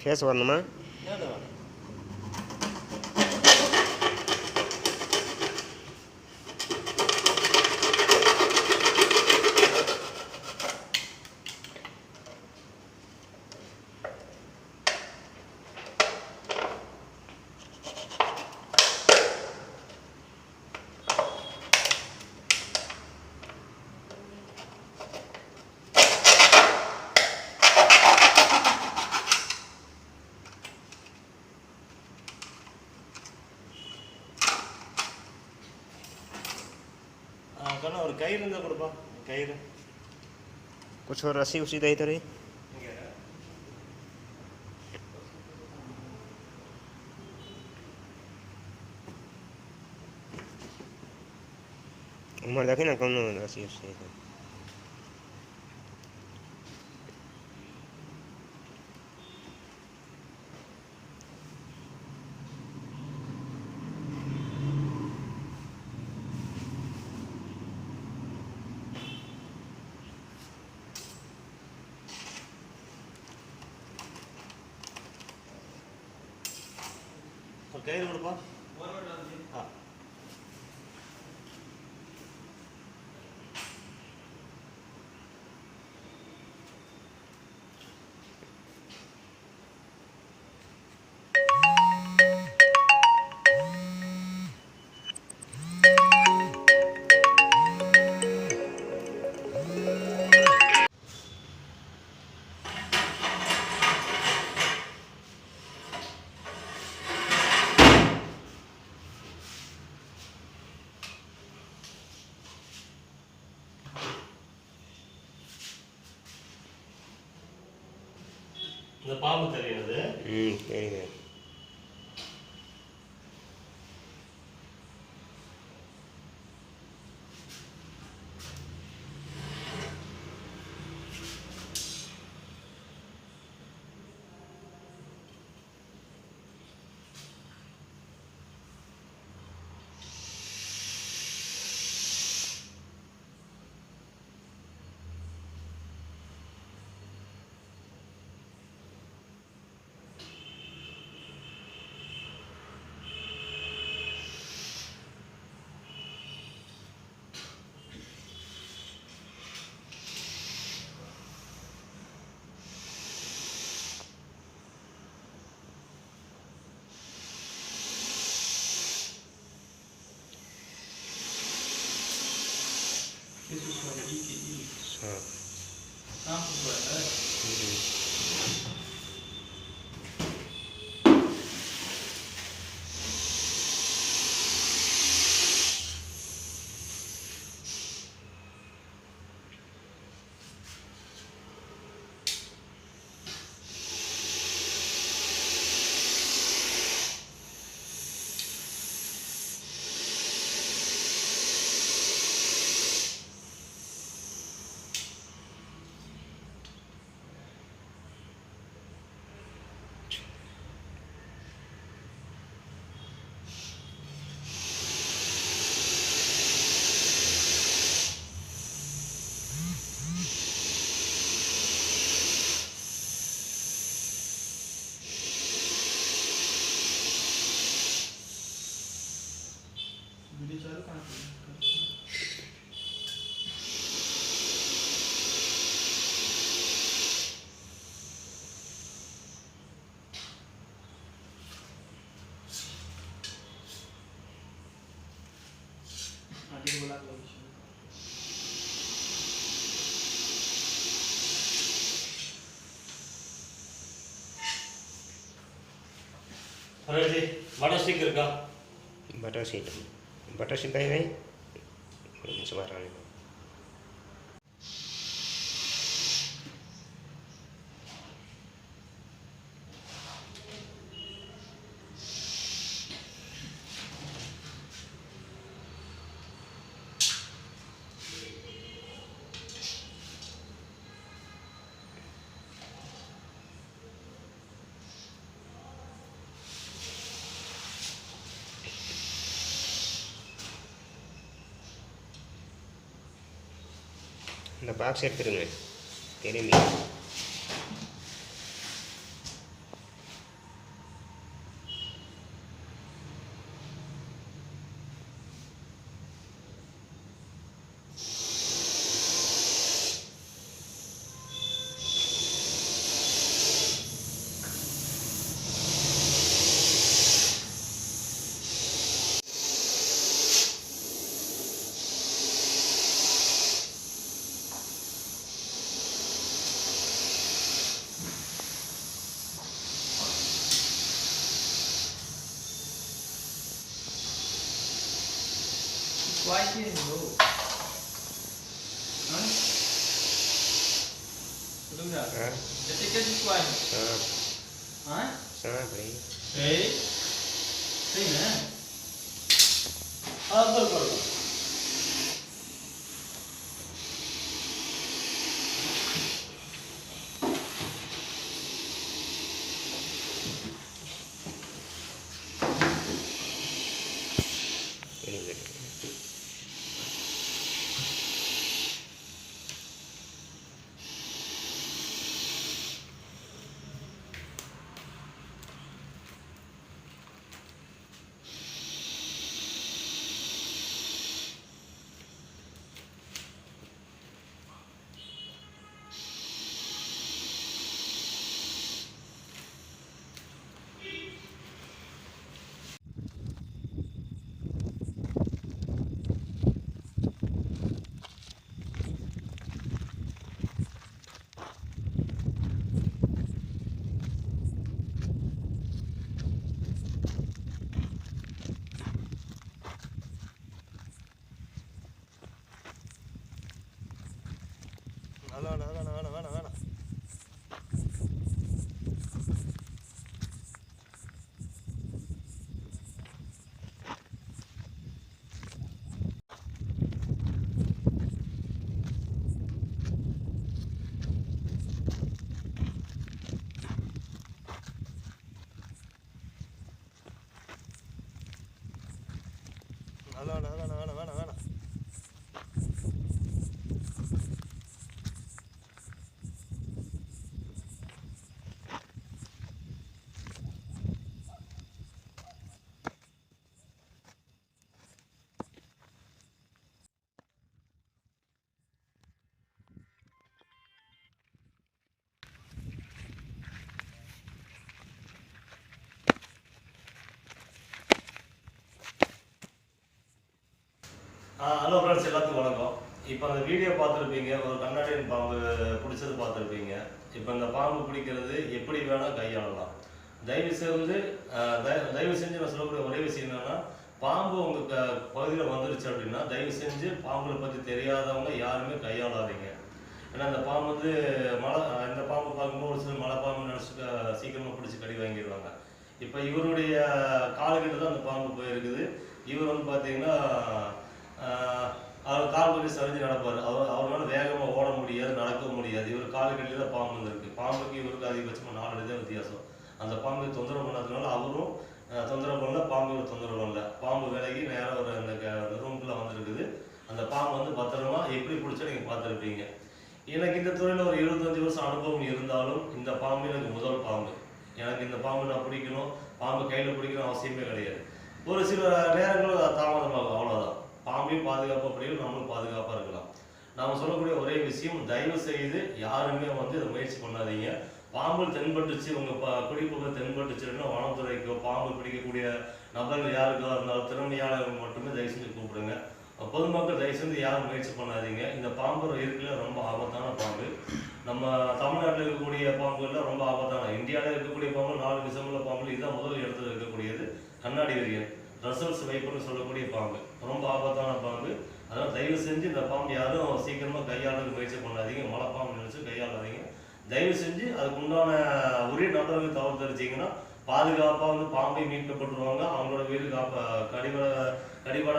Face வரணுமா? और कई रंग கொடுப்பா கயிறு कुछ और रस्सी उसी दे इधर ही उम्र देखी ना कौन रस्सी उसी और कई கொடுப்பா हां இந்த பாம்பு தெரியுது தெரியுது अरे जी बटर स्टिक இருக்கா बटर शीट है नहीं सुबह रानी இந்த பாக்ஸ் எடுத்துருங்க திரும்பி பாய்ச்சிருந்தோ Đúng rồi. Hả? Cái quay. Hả? Sao vậy? Đấy. Thế nữa. Vâng. Very good. வேணாம். வேணாம். ஹலோ ஃப்ரெண்ட்ஸ், எல்லாத்துக்கும் வணக்கம். இப்போ அந்த வீடியோ பார்த்துருப்பீங்க, ஒரு கண்ணாடியின் பாம்பு பிடிச்சது பார்த்துருப்பீங்க. இப்போ இந்த பாம்பு பிடிக்கிறது எப்படி வேணால் கையாளலாம். தயவு செஞ்சு நான் சொல்லக்கூடிய ஒரே விஷயம் என்னன்னா, பாம்பு உங்கள் பகுதியில் வந்துருச்சு அப்படின்னா தயவு செஞ்சு பாம்புகளை பற்றி தெரியாதவங்க யாருமே கையாளாதீங்க. ஏன்னா இந்த பாம்பு வந்து இந்த பாம்பு பார்க்கும்போது ஒரு சில மலை பாம்பு நினச்சிட்டு சீக்கிரமாக பிடிச்சி கடி வாங்கிடுவாங்க. இப்போ இவருடைய காலுக்கிட்ட தான் அந்த பாம்பு போயிருக்குது. இவர் வந்து பார்த்தீங்கன்னா அவர் கால் பண்ணி சரிஞ்சு நடப்பார். அவரால் வேகமாக ஓட முடியாது, நடக்க முடியாது. இவர் காலுக்கட்டிலே தான் பாம்பு வந்துருக்கு. பாம்புக்கு இவருக்கு அதிகபட்சமாக 4 அடி தான் வித்தியாசம். அந்த பாம்பு தொந்தரவு பண்ணதுனால அவரும் தொந்தரவு பண்ணல, பாம்பு தொந்தரவு பண்ணல. பாம்பு விலகி நேராக ஒரு அந்த ரூம்குள்ளே வந்துருக்குது. அந்த பாம்பு வந்து பத்திரமா எப்படி பிடிச்சா நீங்கள் பார்த்துருப்பீங்க. எனக்கு இந்த துறையில் ஒரு 25 வருஷம் அனுபவம் இருந்தாலும் இந்த பாம்பு எனக்கு முதல் பாம்பு. எனக்கு இந்த பாம்பு நான் பிடிக்கணும், பாம்பு கையில் பிடிக்கணும் அவசியமே கிடையாது. ஒரு சில நேரங்களும் தாமதமாகும், அவ்வளோதான். பாம்பையும் பாதுகாப்பாக பிடிக்கும், நம்மளும் பாதுகாப்பாக இருக்கலாம். நாம் சொல்லக்கூடிய ஒரே விஷயம், தயவு செய்து யாருமே வந்து இதை முயற்சி பண்ணாதீங்க. பாம்பு தென்பட்டுச்சு, உங்கள் குடிப்புகள் தென்பட்டுச்சுன்னா வனத்துறைக்கோ பாம்பு பிடிக்கக்கூடிய நபர்கள் யாருக்கோ இருந்தாலும் திறமையாளர்கள் மட்டுமே தயவு செஞ்சு கூப்பிடுங்க. பொதுமக்கள் தயவு செஞ்சு யாரும் முயற்சி பண்ணாதீங்க. இந்த பாம்பு இருக்குல்ல ரொம்ப ஆபத்தான பாம்பு. நம்ம தமிழ்நாட்டில் இருக்கக்கூடிய பாம்புகளில் ரொம்ப ஆபத்தான, இந்தியாவில் இருக்கக்கூடிய பாம்பு 4 விசமுள்ள பாம்பு. இதுதான் முதல் இடத்துல இருக்கக்கூடியது கண்ணாடி விரியன் ரசல்ஸ் வைப்புன்னு சொல்லக்கூடிய பாம்பு. ரொம்ப ஆபத்தான பாம்பு. அதனால் தயவு செஞ்சு இந்த பாம்பு யாரும் சீக்கிரமாக கையாளுறதுக்கு முயற்சி பண்ணாதீங்க. மலை பாம்பு நினச்சி கையாளாதீங்க. தயவு செஞ்சு அதுக்கு உண்டான உரிய நபர்கள் தவறு தெரிஞ்சிங்கன்னா பாதுகாப்பாக வந்து பாம்பை மீட்கப்பட்டுருவாங்க. அவங்களோட வீடு கடிபட